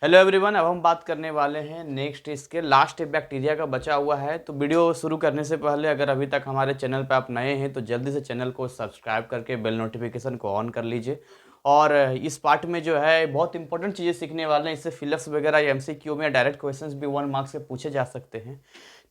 Hello everyone, अब हम बात करने वाले हैं नेक्स्ट इसके लास्ट बैक्टीरिया का बचा हुआ है। तो वीडियो शुरू करने से पहले अगर अभी तक हमारे चैनल पर आप नए हैं तो जल्दी से चैनल को सब्सक्राइब करके बेल नोटिफिकेशन को ऑन कर लीजिए। और इस पार्ट में जो है बहुत इंपॉर्टेंट चीज़ें सीखने वाले हैं। इससे फिलअप्स वगैरह या एमसीक्यू में डायरेक्ट क्वेश्चंस भी 1 मार्क्स से पूछे जा सकते हैं।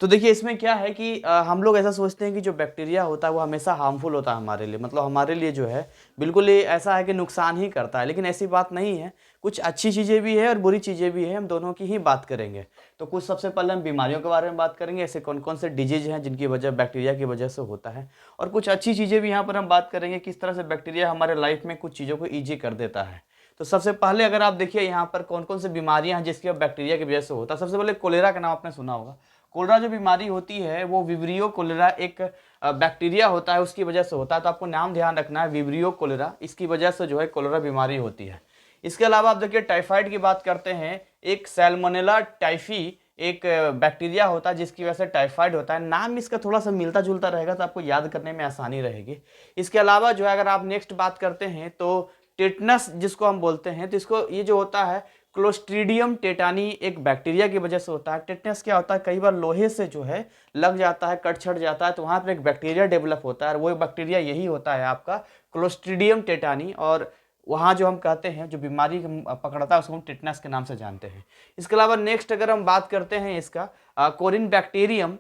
तो देखिए इसमें क्या है कि हम लोग ऐसा सोचते हैं कि जो बैक्टीरिया होता है वो हमेशा हार्मफुल होता है हमारे लिए, मतलब हमारे लिए जो है बिल्कुल ही ऐसा है कि नुकसान ही करता है, लेकिन ऐसी बात नहीं है। कुछ अच्छी चीज़ें भी है और बुरी चीज़ें भी है, हम दोनों की ही बात करेंगे। तो कुछ सबसे पहले हम बीमारियों के बारे में बात करेंगे, ऐसे कौन कौन से डिजीज हैं जिनकी वजह बैक्टीरिया की वजह से होता है। और कुछ अच्छी चीज़ें भी यहाँ पर हम बात करेंगे, किस तरह से बैक्टीरिया हमारे लाइफ में कुछ चीज़ों को ईजी कर देता है। तो सबसे पहले अगर आप देखिए यहाँ पर कौन कौन सी बीमारियां हैं जिसकी बैक्टीरिया की वजह से होता है। सबसे पहले कोलेरा का नाम आपने सुना होगा। कोलेरा जो बीमारी होती है वो विब्रियो कोलेरा एक बैक्टीरिया होता है, उसकी वजह से होता है। तो आपको नाम ध्यान रखना है, विब्रियो कोलेरा, इसकी वजह से जो है कोलेरा बीमारी होती है। इसके अलावा आप देखिए टाइफाइड की बात करते हैं, एक सैल्मोनेला टाइफी एक बैक्टीरिया होता है जिसकी वजह से टाइफाइड होता है। नाम इसका थोड़ा सा मिलता जुलता रहेगा तो आपको याद करने में आसानी रहेगी। इसके अलावा जो है अगर आप नेक्स्ट बात करते हैं तो टेटनस जिसको हम बोलते हैं, तो इसको ये जो होता है क्लोस्ट्रीडियम टेटानी एक बैक्टीरिया की वजह से होता है। टेटनस क्या होता है, कई बार लोहे से जो है लग जाता है, कट छट जाता है, तो वहाँ पर एक बैक्टीरिया डेवलप होता है और वो बैक्टीरिया यही होता है आपका क्लोस्ट्रीडियम टेटानी। और वहाँ जो हम कहते हैं जो बीमारी पकड़ता है उसको हम टिटनेस के नाम से जानते हैं। इसके अलावा नेक्स्ट अगर हम बात करते हैं इसका कोरिन बैक्टीरियम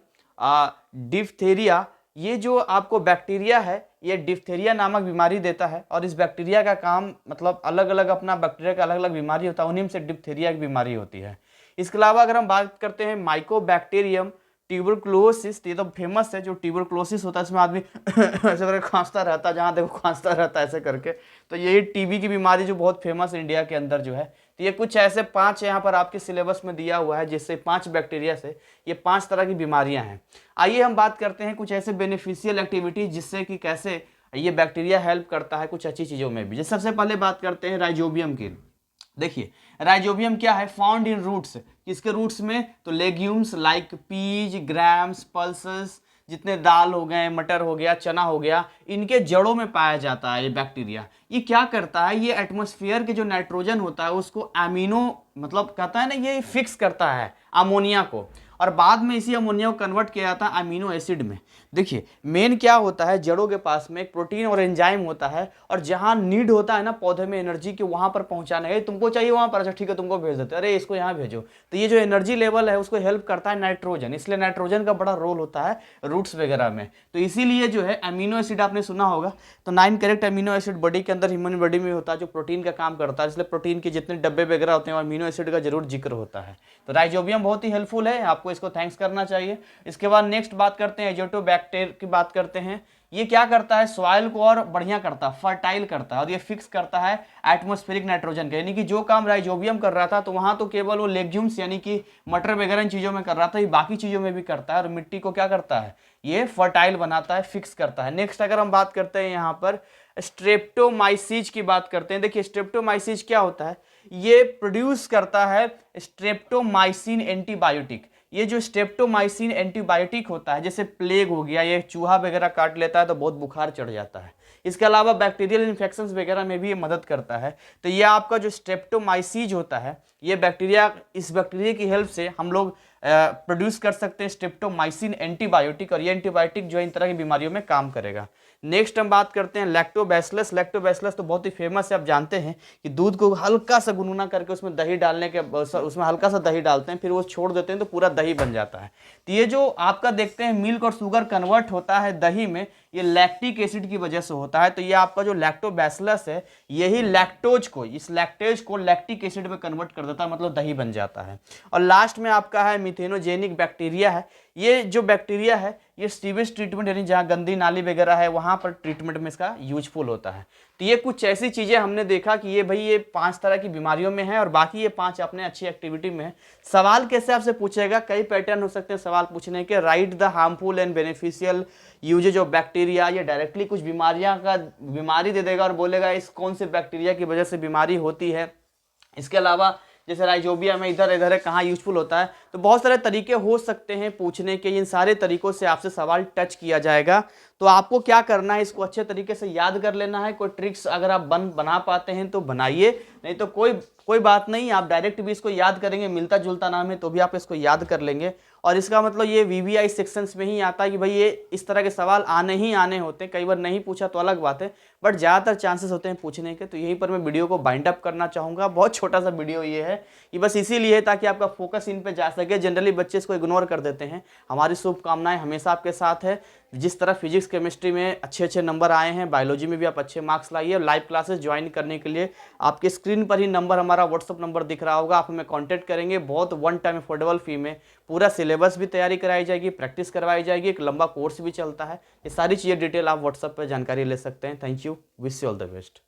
डिप्थेरिया, ये जो आपको बैक्टीरिया है ये डिप्थेरिया नामक बीमारी देता है। और इस बैक्टीरिया का काम मतलब अलग अलग अपना बैक्टीरिया का अलग अलग बीमारी होता है, उन्हीं में से डिप्थेरिया की बीमारी होती है। इसके अलावा अगर हम बात करते हैं माइकोबैक्टीरियम ट्यूबरक्लोसिस, ये तो फेमस है। जो ट्यूबरक्लोसिस होता है इसमें आदमी ऐसे करके खांसता रहता है, जहाँ देखो खांसता रहता है ऐसे करके। तो यही टीबी की बीमारी जो बहुत फेमस है इंडिया के अंदर जो है। तो ये कुछ ऐसे 5 यहाँ पर आपके सिलेबस में दिया हुआ है, जिससे 5 बैक्टीरिया से ये 5 तरह की बीमारियां हैं। आइए हम बात करते हैं कुछ ऐसे बेनिफिशियल एक्टिविटी जिससे कि कैसे ये बैक्टीरिया हेल्प करता है कुछ अच्छी चीज़ों में भी। जैसे सबसे पहले बात करते हैं राइजोबियम की। देखिए राइजोबियम क्या है, फाउंड इन रूट्स, किसके रूट्स में, तो legumes like peas, grams, pulses, जितने दाल हो गए, मटर हो गया, चना हो गया, इनके जड़ों में पाया जाता है ये बैक्टीरिया। ये क्या करता है, ये एटमॉस्फेयर के जो नाइट्रोजन होता है उसको एमिनो मतलब कहता है ना, ये फिक्स करता है अमोनिया को, और बाद में इसी अमोनिया को कन्वर्ट किया जाता है अमीनो एसिड में। देखिए मेन क्या होता है, जड़ों के पास में एक प्रोटीन और एंजाइम होता है, और जहां नीड होता है ना पौधे में एनर्जी के, वहां पर पहुंचाने है, तुमको चाहिए वहां पर, अच्छा ठीक है तुमको भेज देते, अरे इसको यहाँ भेजो। तो ये जो एनर्जी लेवल है उसको हेल्प करता है नाइट्रोजन, इसलिए नाइट्रोजन का बड़ा रोल होता है रूट्स वगैरह में। तो इसीलिए जो है अमीनो एसिड आपने सुना होगा, तो 9 करेक्ट अमीनो एसिड बॉडी के अंदर, ह्यूमन बॉडी में होता है, जो प्रोटीन का काम करता है। इसलिए प्रोटीन के जितने डब्बे वगैरह होते हैं अमीनो एसिड का जरूर जिक्र होता है। तो राइजोबियम बहुत ही हेल्पफुल है, आपको इसको थैंक्स करना चाहिए। इसके बाद नेक्स्ट बात करते हैं एजोटोबैक्टर की बात करते हैं। ये क्या करता है, सॉइल को और बढ़िया करता है, फर्टाइल करता है, और ये फिक्स करता है एटमॉस्फेरिक नाइट्रोजन का। यानी कि जो काम राइजोबियम कर रहा था तो वहां तो केवल वो लेग्यूम्स यानी कि मटर वगैरह इन चीजों में कर रहा था, ये बाकी चीजों में भी करता है, और मिट्टी को क्या करता है, ये फर्टाइल बनाता है, फिक्स करता है। नेक्स्ट अगर हम बात करते हैं यहाँ पर स्ट्रेप्टोमाइसीज की बात करते हैं। देखिए स्ट्रेप्टोमाइसीज क्या होता है, ये प्रोड्यूस करता है स्ट्रेप्टोमाइसिन एंटीबायोटिक। ये जो स्ट्रेप्टोमाइसिन एंटीबायोटिक होता है, जैसे प्लेग हो गया, ये चूहा वगैरह काट लेता है तो बहुत बुखार चढ़ जाता है। इसके अलावा बैक्टीरियल इन्फेक्शंस वगैरह में भी ये मदद करता है। तो ये आपका जो स्ट्रेप्टोमाइसीज होता है, ये बैक्टीरिया, इस बैक्टीरिया की हेल्प से हम लोग प्रोड्यूस कर सकते हैं स्ट्रेप्टोमाइसिन एंटीबायोटिक, और ये एंटीबायोटिक जो है इन तरह की बीमारियों में काम करेगा। नेक्स्ट हम बात करते हैं लैक्टोबैसिलस। लैक्टोबैसिलस तो बहुत ही फेमस है, आप जानते हैं कि दूध को हल्का सा गुनगुना करके उसमें दही डालने के, उसमें हल्का सा दही डालते हैं, फिर वो छोड़ देते हैं तो पूरा दही बन जाता है। तो ये जो आपका देखते हैं मिल्क और शुगर कन्वर्ट होता है दही में, ये लैक्टिक एसिड की वजह से होता है। तो ये आपका जो लैक्टोबैसिलस है यही लैक्टोज को, इस लैक्टेज को लैक्टिक एसिड में कन्वर्ट कर देता है, मतलब दही बन जाता है। और लास्ट में आपका है मिथेनोजेनिक बैक्टीरिया है। ये जो बैक्टीरिया है ये सीवेज ट्रीटमेंट यानी जहाँ गंदी नाली वगैरह है वहाँ पर ट्रीटमेंट में इसका यूजफुल होता है। तो ये कुछ ऐसी चीज़ें हमने देखा कि ये भाई ये 5 तरह की बीमारियों में है, और बाकी ये 5 अपने अच्छी एक्टिविटी में है। सवाल कैसे आपसे पूछेगा, कई पैटर्न हो सकते हैं सवाल पूछने के। Write the harmful and beneficial uses of bacteria, ये डायरेक्टली कुछ बीमारी दे देगा और बोलेगा इस कौन से बैक्टीरिया की वजह से बीमारी होती है। इसके अलावा जैसे राइजोबियम में इधर इधर है कहाँ यूजफुल होता है, तो बहुत सारे तरीके हो सकते हैं पूछने के, इन सारे तरीकों से आपसे सवाल टच किया जाएगा। तो आपको क्या करना है, इसको अच्छे तरीके से याद कर लेना है। कोई ट्रिक्स अगर आप बना पाते हैं तो बनाइए, नहीं तो कोई बात नहीं, आप डायरेक्ट भी इसको याद करेंगे, मिलता जुलता नाम है तो भी आप इसको याद कर लेंगे। और इसका मतलब ये वीवीआई सेक्शंस में ही आता है कि भाई ये इस तरह के सवाल आने ही आने होते हैं। कई बार नहीं पूछा तो अलग बात है, बट ज़्यादातर चांसेस होते हैं पूछने के। तो यहीं पर मैं वीडियो को बाइंड अप करना चाहूँगा। बहुत छोटा सा वीडियो ये है कि बस इसीलिए है ताकि आपका फोकस इन पे जा सके। जनरली बच्चे इसको इग्नोर कर देते हैं। हमारी शुभकामनाएं हमेशा आपके साथ है। जिस तरह फिजिक्स केमिस्ट्री में अच्छे नंबर आए हैं, बायोलॉजी में भी आप अच्छे मार्क्स लाइए। लाइव क्लासेस ज्वाइन करने के लिए आपके स्क्रीन पर ही नंबर, हमारा व्हाट्सअप नंबर दिख रहा होगा, आप हमें कांटेक्ट करेंगे। बहुत वन टाइम अफोर्डेबल फी में पूरा सिलेबस भी तैयारी कराई जाएगी, प्रैक्टिस करवाई जाएगी, एक लंबा कोर्स भी चलता है। ये सारी चीज़ें डिटेल आप व्हाट्सअप पर जानकारी ले सकते हैं। Thank you, wish you all the best.